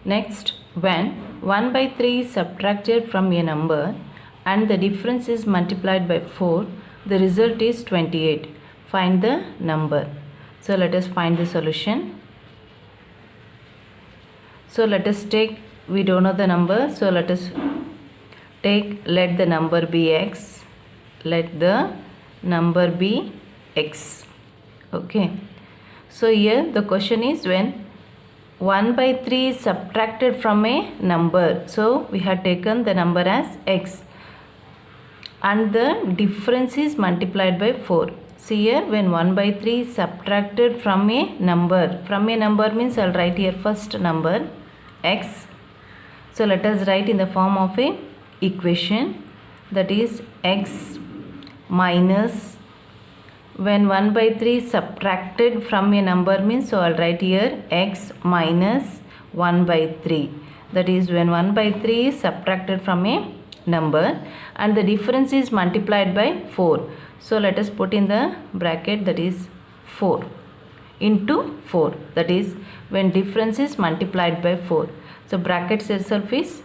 Next, when 1 by 3 is subtracted from a number and the difference is multiplied by 4, the result is 28. Find the number. So let us find the solution. So let us take, we don't know the number, so let us take, let the number be x. Let the number be x. Okay. So here the question is when 1 by 3 is subtracted from a number. So we have taken the number as x and the difference is multiplied by 4. See here, when 1 by 3 is subtracted from a number means I'll write here first number x. So let us write in the form of a equation, that is x minus, when 1 by 3 is subtracted from a number means, so I'll write here x minus 1 by 3. That is when 1 by 3 is subtracted from a number and the difference is multiplied by 4. So let us put in the bracket, that is 4 into 4. That is when difference is multiplied by 4. So bracket itself is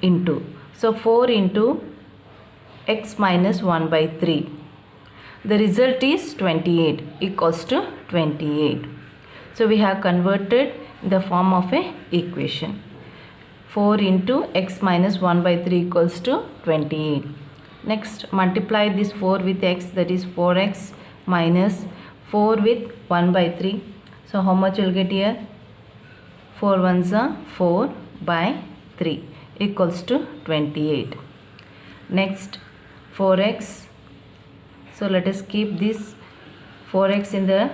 into. So 4 into x minus 1 by 3. The result is 28 equals to 28. So we have converted the form of a equation. 4 into x minus 1 by 3 equals to 28. Next, multiply this 4 with x, that is 4x minus 4 with 1 by 3. So how much you'll get here? 4 ones are 4 by 3 equals to 28. Next, 4x. So let us keep this 4x in the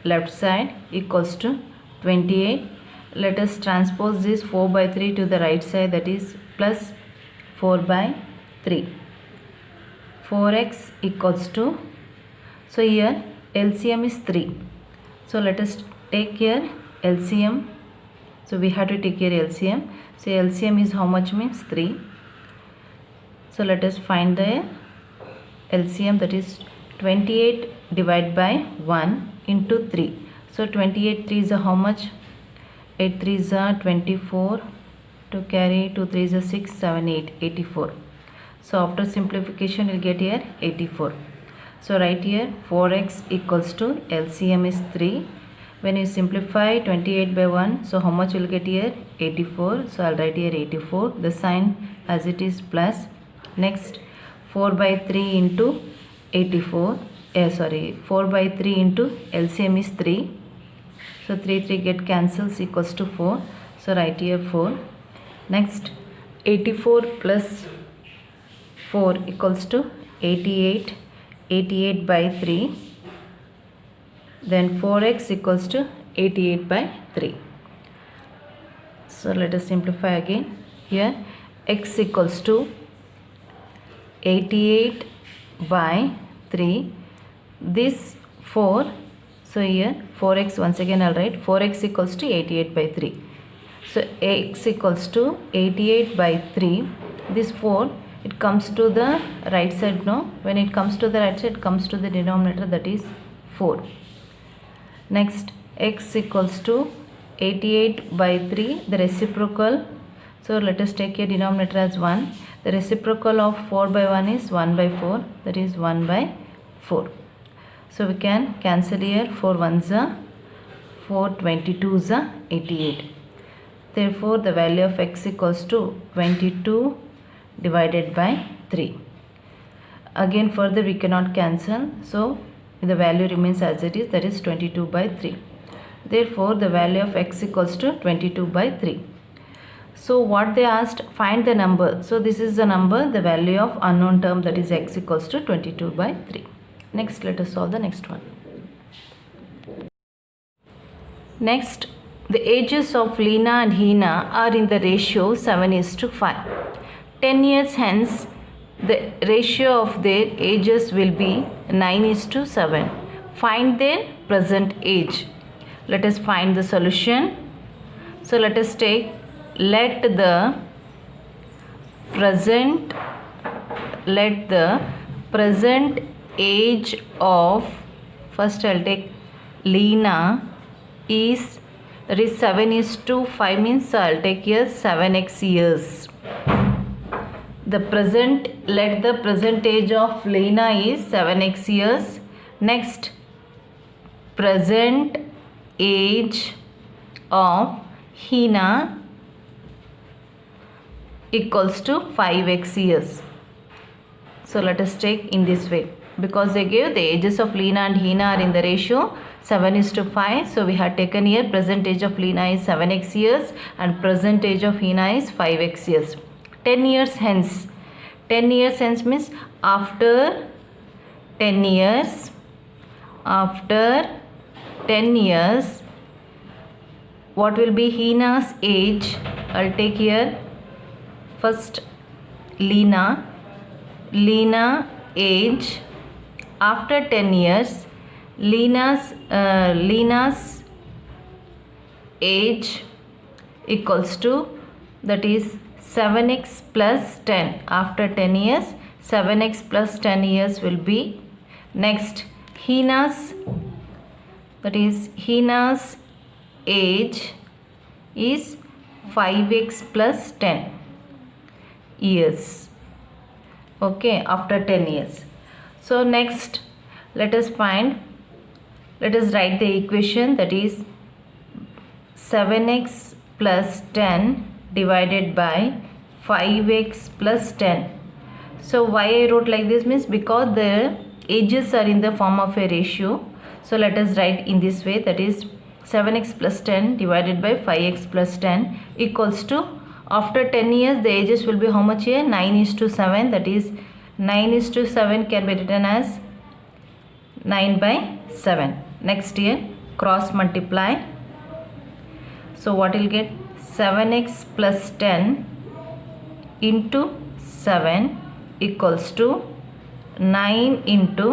left side equals to 28. Let us transpose this 4 by 3 to the right side, that is plus 4 by 3. 4x equals to, so here LCM is 3. So let us take here LCM. So we have to take here LCM. So LCM is how much means 3. So let us find the LCM, that is 28 divided by 1 into 3. So 28 3 is how much? 8 3 is 24. To carry 2 3 is 6 7 8 84. So after simplification you'll get here 84. So right here 4x equals to LCM is 3. When you simplify 28 by 1, so how much you'll get here? 84. So I'll write here 84. The sign as it is plus. Next, 4 by 3 into 84. 4 by 3 into LCM is 3. So 3 3 get cancels equals to 4. So write here 4. Next, 84 plus 4 equals to 88. 88 by 3. Then 4x equals to 88 by 3. So let us simplify again. Here x equals to 88 by 3. This 4. So here 4x, once again I'll write 4x equals to 88 by 3. So x equals to 88 by 3. This 4, it comes to the right side, no? When it comes to the right side, it comes to the denominator, that is 4. Next, x equals to 88 by 3, the reciprocal. So let us take a denominator as 1. The reciprocal of 4 by 1 is 1 by 4, that is 1 by 4. So we can cancel here 4 1s are 4 22s are 88. Therefore the value of x equals to 22 divided by 3. Again further we cannot cancel, so the value remains as it is, that is 22 by 3. Therefore the value of x equals to 22 by 3. So what they asked, find the number. So this is the number, the value of unknown term, that is x equals to 22 by 3. Next, let us solve the next one. Next, the ages of Lena and Hina are in the ratio 7:5. 10 years hence, the ratio of their ages will be 9:7. Find their present age. Let us find the solution. So let us take, let the present age of, first I'll take Lena is that is 7:5 means I'll take here 7x years. Let the present age of Lena is 7x years. Next, present age of Hina equals to 5x years. So let us take in this way, because they gave the ages of Lena and Hina are in the ratio 7:5. So we have taken here present age of Lena is 7x years and present age of Hina is 5x years. 10 years hence. 10 years hence means after 10 years. After 10 years, what will be Hina's age? I'll take here first Lena age. After 10 years, Lena's age equals to, that is 7x plus 10. After 10 years, 7x plus 10 years will be. Next, Hina's age is 5x plus 10 years. Okay, after 10 years. So next, let us write the equation, that is 7x plus 10 divided by 5x plus 10. So why I wrote like this means because the ages are in the form of a ratio. So let us write in this way, that is 7x plus 10 divided by 5x plus 10 equals to, after 10 years the ages will be how much here? 9:7. That is 9:7 can be written as 9/7. Next here, cross multiply. So what will get? 7x plus 10 into 7 equals to 9 into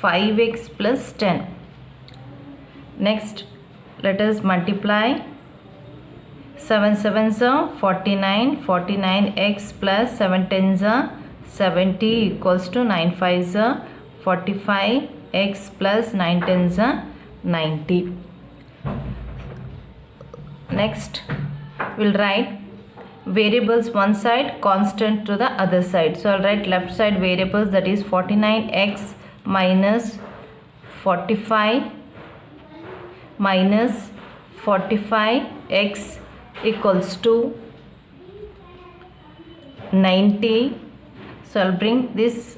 5x plus 10. Next, let us multiply. 7 7s are 49. 49x plus 7 10s are 70 equals to 9 5s are 45x plus 9 10s are 90. Next, we'll write variables one side, constant to the other side. So I'll write left side variables, that is 49x minus 45 minus 45x equals to 90. So I'll bring this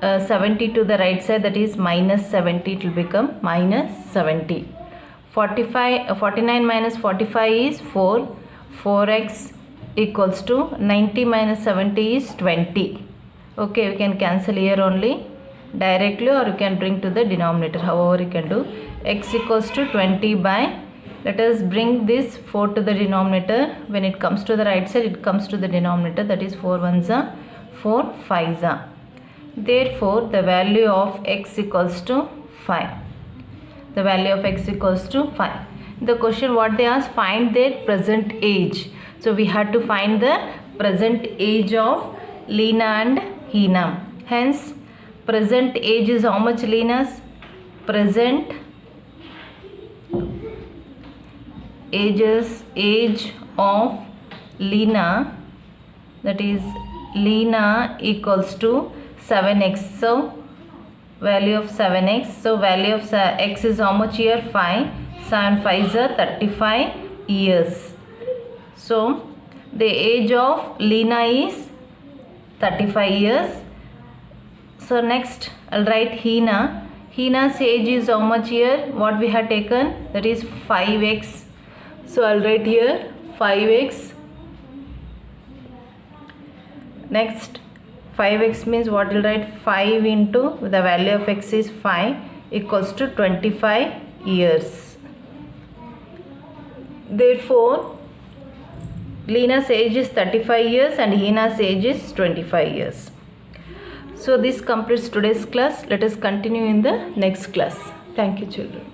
70 to the right side, that is minus 70, it will become minus 70. 49 minus 45 is 4. 4x equals to 90 minus 70 is 20. Okay, you can cancel here only directly, or you can bring to the denominator, however you can do. X equals to 20 by, let us bring this 4 to the denominator. When it comes to the right side, it comes to the denominator, that is 4 1s are 4 5s are. Therefore the value of x equals to 5. The value of x equals to 5. The question what they asked, find their present age. So we had to find the present age of Lena and Hina. Hence present age is how much? Lena's present age of Lena, that is Lena equals to 7x. So value of 7x. So value of x is how much here? 5. 7 5s are 35 years. So the age of Lena is 35 years. So next I'll write Hina. Hina's age is how much here? What we have taken? That is 5x. So I'll write here 5x. Next 5x means what will write? 5 into the value of x is 5 equals to 25 years. Therefore Lena's age is 35 years and Hina's age is 25 years. So this completes today's class. Let us continue in the next class. Thank you, children.